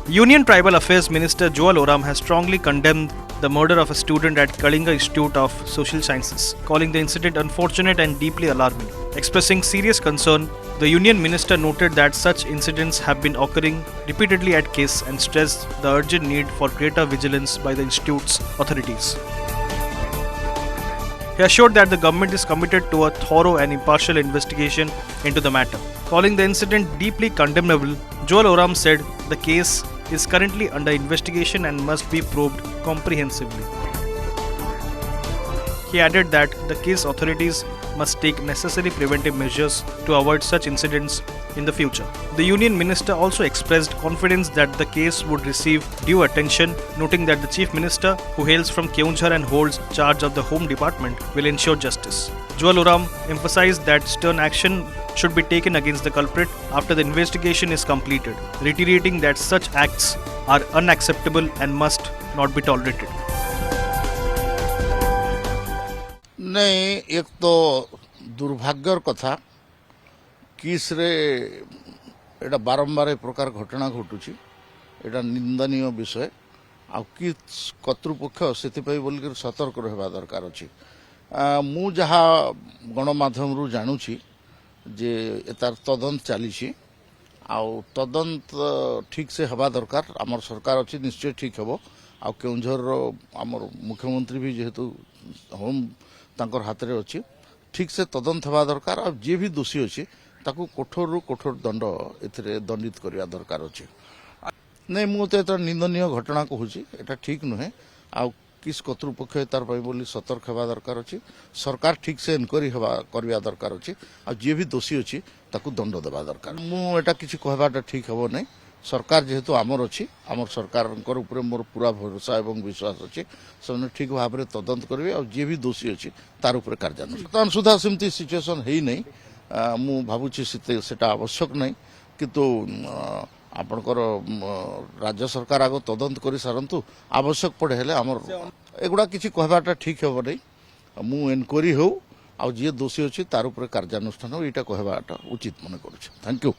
Union Tribal Affairs Minister Joel Oram has strongly condemned the murder of a student at Kalinga Institute of Social Sciences, calling the incident unfortunate and deeply alarming. Expressing serious concern, the Union Minister noted that such incidents have been occurring repeatedly at KISS and stressed the urgent need for greater vigilance by the institute's authorities. He assured that the government is committed to a thorough and impartial investigation into the matter. Calling the incident deeply condemnable, Joel Oram said the case is currently under investigation and must be probed comprehensively. He added that the case authorities must take necessary preventive measures to avoid such incidents in the future. The Union Minister also expressed confidence that the case would receive due attention, noting that the Chief Minister, who hails from Keonjhar and holds charge of the Home Department, will ensure justice. Joel Oram emphasized that stern action should be taken against the culprit after the investigation is completed, reiterating that such acts are unacceptable and must not be tolerated. नहीं, एक तो दुर्भाग्यर कथा किस रे एटा बारंबार एक प्रकार घटना घटुची एटा निंदनीय विषय आ किस कर्तृपक्ष से बोलिक सतर्क रहा दरकार अच्छी मु जहा गणमाध्यम रु जानुची जे तार तदंत चली तदंत ठीक से हवा दरकार आमर सरकार अच्छी निश्चय ठीक हे आ केउंझर आमर मुख्यमंत्री भी जेहेतु होम तांकर हाथ रे अच्छी ठीक से तदंत हवा दरकार आ जे भी दोषी अच्छी ताकू कठोर रु कठोर दंड एथिरे दंडित करिया दरकार अच्छी नहीं मु तो निंदनीय घटना कहूँ एटा ठीक नुहे आ किस कर्तृपक्ष तार बोली सतर्क हवा दरकार अच्छी सरकार ठीक से इनक्वारी करवा दरकार अच्छी आ जे भी दोषी अच्छी ताकू दंड देवा दरकार मु एटा किछि कहबाटा ठीक हेबो नहीं सरकार जेहेतु आमर अच्छी आमर सरकार मोर पूरा भरोसा एवं विश्वास अच्छी से ठीक भाव में तदंत करेंगे और जे भी दोषी अच्छी तार उपर कार्यानुष्ठान बर्तमान सुधा सेमती सिचुएसन है नहीं मु भावुची सेटा आवश्यक नहीं किंतु आपणकर राज्य सरकार आग तदंत कर सारंतु आवश्यक पड़े हेले आमर एगुड़ा किछि कहबाटा ठीक हेबो नहीं मु इनक्वारी हो आ जे दोषी अच्छी तार उपर कार्यानुष्ठान हो एटा कहबाटा उचित मन करूँ। Thank you.